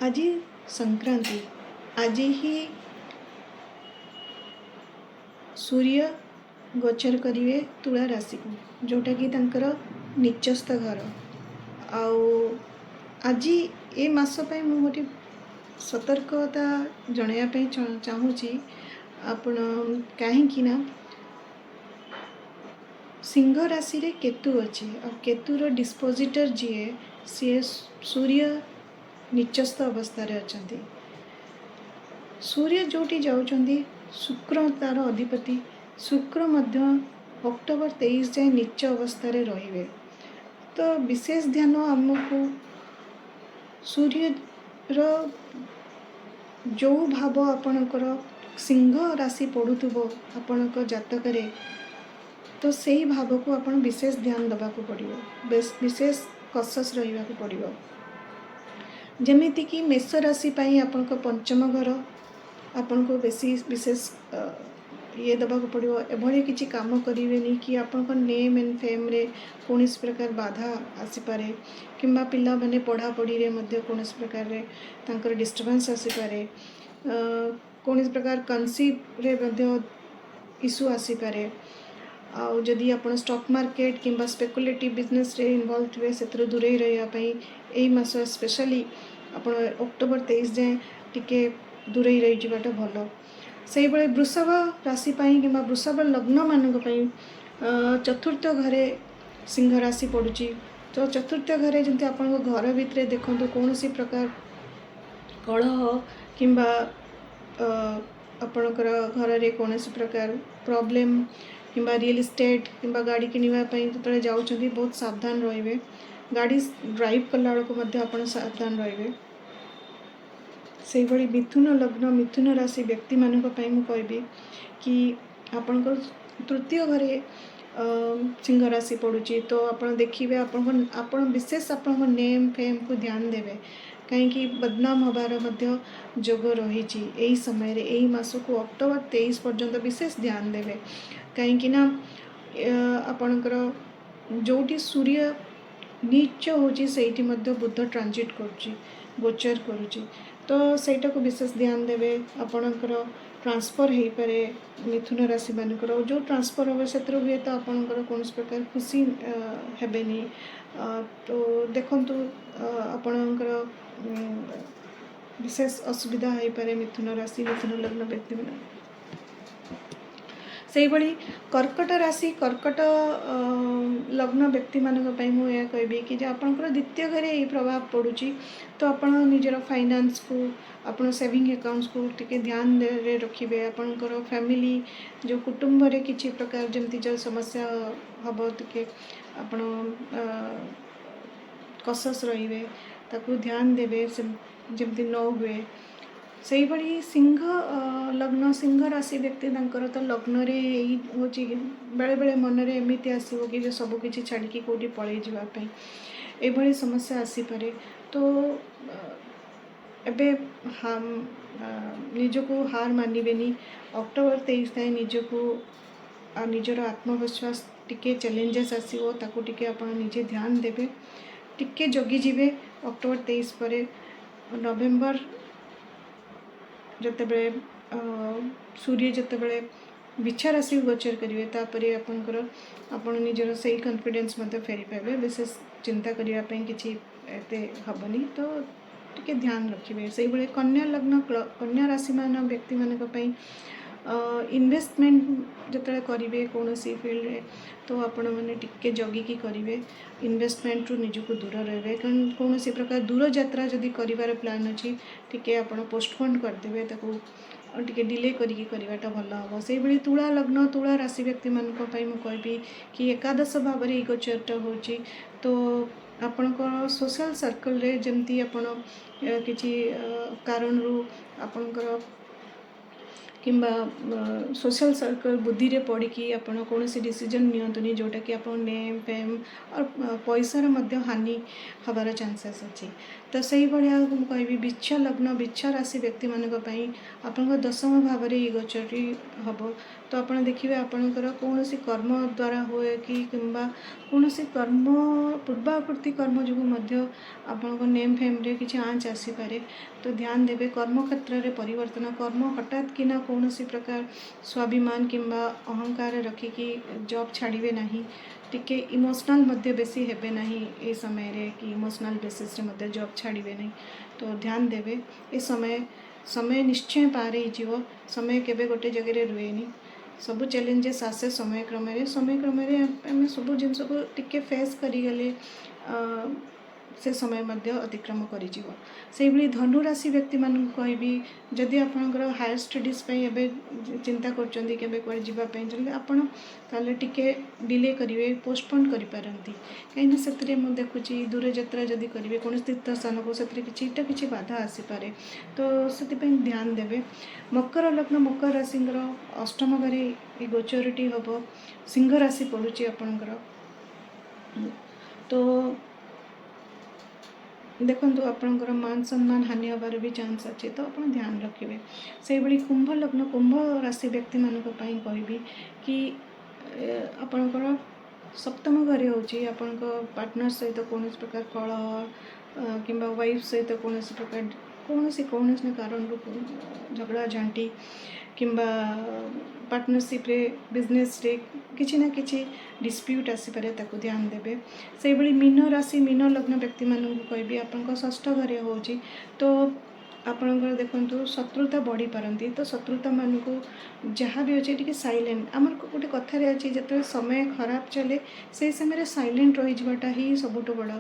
आज संक्रांति आज ही सूर्य गोचर करेंगे तुला राशि को जोटा कि तांकर निचस्थ घर आज ये मास मु गोटे सतर्कता जनवाई चाहूँगी आपण कहीं सिंह राशि रे केतु अच्छी और केतुर डिस्पोजिटर जी सी सूर्य निचस्थ अवस्था अच्छा सूर्य जोटी जाऊँगी शुक्र तार अधिपति शुक्र मध्य अक्टोबर 23 जाए नीच अवस्था रे तो विशेष ध्यान आमको सूर्य जो भाव आपणकर सिंह राशि पड़ुथुबो आपणक जातक तो सही भाव को आपण विशेष ध्यान देवा पड़ो विशेष कसस रहा पड़ो जमीती मेष राशि आपण पंचम घर आपण को बेसी विशेष ये देवा पड़ो एभली किसी काम करें कि आपण नेम एंड फेम रे कौन प्रकार बाधा आसीपे कि पिला माने पढ़ापढ़ी कौन प्रकार तांकर डिस्टर्बेंस आसीपे कौन प्रकार कनसीव रे इश्यू आसीपे आदि आप स्टॉक मार्केट किंबा स्पेकुलेटिव बिजनेस रे इन्वॉल्व थे से दूरे रही यही मास स्पेशली आप अक्टोबर 23 जाए टिके दूरे रही जावाटा भल से भाई वृषभ राशि कि वृषभ लग्न मानक चतुर्थ घरे सिंह राशि पड़ुची तो चतुर्थ घरे जमी आप घर भितर देखो कौन सी प्रकार कलह किंबा आपणकर घर में कौन प्रकार प्रॉब्लम किंबा रियल एस्टेट किंबा गाड़ी किनिवाई जो जाऊँगी बहुत सावधान रे गाड़ी ड्राइव कला बेलू सावधान रे से भली मिथुन लग्न मिथुन राशि व्यक्ति मानक कहबी कि आपणकर तृतीय घरे सिंह राशि पड़ुची तो आप देखिए आपण विशेष आपण नेम फेम को ध्यान देवे कहीं बदनाम हबार जोग रही समय यही मास को अक्टोबर 23 पर्यंत विशेष ध्यान देवे कहीं आपणकर जोटी सूर्य नीच होची सेठी मध्य बुध ट्रांजिट करुची गोचर करुची तो सेटा को विशेष ध्यान देवे आपणकर ट्रांसफर हो पारे मिथुन राशि मानकर जो ट्रांसफर हे से हुए तो आपणकर कौन प्रकार खुशी हेबेनी तो देखंतु आपणकर विशेष असुविधा हो पारे मिथुन राशि मिथुन लग्न व्यक्ति मान से भली कर्कट राशि कर्कट लग्न व्यक्ति मानक मुझे कहबी कि आपणकर द्वितीय घरे यही प्रभाव पड़ुची तो आप निजर फाइनेंस को आपण सेविंग अकाउंट्स को टिके ध्यान दे रखिए आपणकर फैमिली जो कुटुंब रे किसी प्रकार जमती जो समस्या हम टिके आपण कसस रे ताकू ध्यान देवे जमती न हुए से भली सिंह लग्न सिंह राशि व्यक्ति तो लग्न रे हूँ बेले बेले मन रे एमती आसो कि सबकि छाड़ी कौटी पलि जावाई ये समस्या आसीपे तो एबे हम निजको हार मानबेनी अक्टोबर 23 ताई निजको निजर आत्मविश्वास टिके चैलेंजेस आसो ताकू टिके आप निजे ध्यान देवे टिके जगी जीवे अक्टोबर 23 पर नवेम्बर जते सूर्य जते बिछा राशि गोचर करेंगे तापर आपणकर निजर सही कॉन्फिडेंस फेरी पाए विशेष चिंता करने किसी हेनी तो टिके ध्यान रखिए से भाई कन्या लग्न कन्या राशि मान व्यक्ति मानक इन्वेस्टमेंट जो करेंगे कौन सी फील्ड रे तो आपण मैंने टिके जगिकी करेंगे इन्वेस्टमेंट रु निजको दूर रहे कौन सी प्रकार दूर यात्रा जदि कर प्लान अच्छी टिके आप पोस्टपोन करदे टिके डिले करवाटा भल हम से भाई तुला लग्न तुला राशि व्यक्ति मानक कहबी कि एकादश भाव में गोचरटा हो तो आपणकर सोशल सर्कल रे जमती आपण किसी कारण रू आपणकर किंबा सोशल सर्कल बुद्धि रे पड़ी कि आपण कौन सी डिसीजन नियंतुनी जोटा कि आप नेम फेम और पैसार मध्य हानि हबार चांसेस अच्छी। तो से भाया कहि बिच्छ लग्न बिच्छ राशि व्यक्ति मानी आपण दशम भाव में गोचर हम। तो आप देखिए आपणकर कौन सी कर्म द्वारा हुए कि कौन सी कर्म पूर्वापूर्ति कर्म जो आपण नेम फेम रे किसी आँच आसीपे। तो ध्यान देवे कर्म क्षेत्र में परिवर्तन कर्म हठात किना कौन सी प्रकार स्वाभिमान किंबा अहंकार रखिकी जॉब छाड़े ना टिके इमोशनल मध्य बेसी हेबे नहीं ये समय रे कि इमोशनल बेसिस रे मध्य जॉब छाड़े नहीं। तो ध्यान देवे ये समय निश्चय पार हो समय केबे गोटे जगह रुएनी सबू चैलेंजेस आसे समय क्रम आम सब जिन को टिके फेस करीगले से समय मध्य अतिक्रम कर धनु राशि व्यक्ति मानक कहबी जदि आपंकर हायर स्टडीज पे चिंता करते आपड़े टिके डिले करेंगे पोस्टपोन करें कहीं से देखुची दूर यात्रा जदि करेंगे कौन तीर्थ स्थान को कि बाधा आसीपे। तो से ध्यान देवे मकर लग्न मकर राशि अष्टम घरे गोचरटी हम सिंह राशि पड़ुची आपणकर। तो देखो आपणकर मान सम्मान हानि हबार भी चांस अच्छे। तो आप ध्यान रखिए से भाई कुंभ लग्न कुंभ राशि व्यक्ति मानक कहबी कि आपणकर सप्तम घरे होची आपण पार्टनर सहित कौन प्रकार कलह कि वाइफ सहित कौन प्रकार कौन कारण झगड़ा झांटी किंबा पार्टनरशिप रे बिजनेस रे किसी ना किसी डिस्प्यूट आसीपे ताकू ध्यान देवे। से भाई मीन राशि मीन लग्न व्यक्ति मानक कहबी आपण षष्ठ घरे होची। तो आपणकर देखु शत्रुता बढ़ी पारती। तो शत्रुता मानक जहाँ भी अच्छे टी साइलेंट आमर गोटे कथार अच्छी जो समय खराब चले से समय साइलेंट रही जावाटा ही सबुठ बड़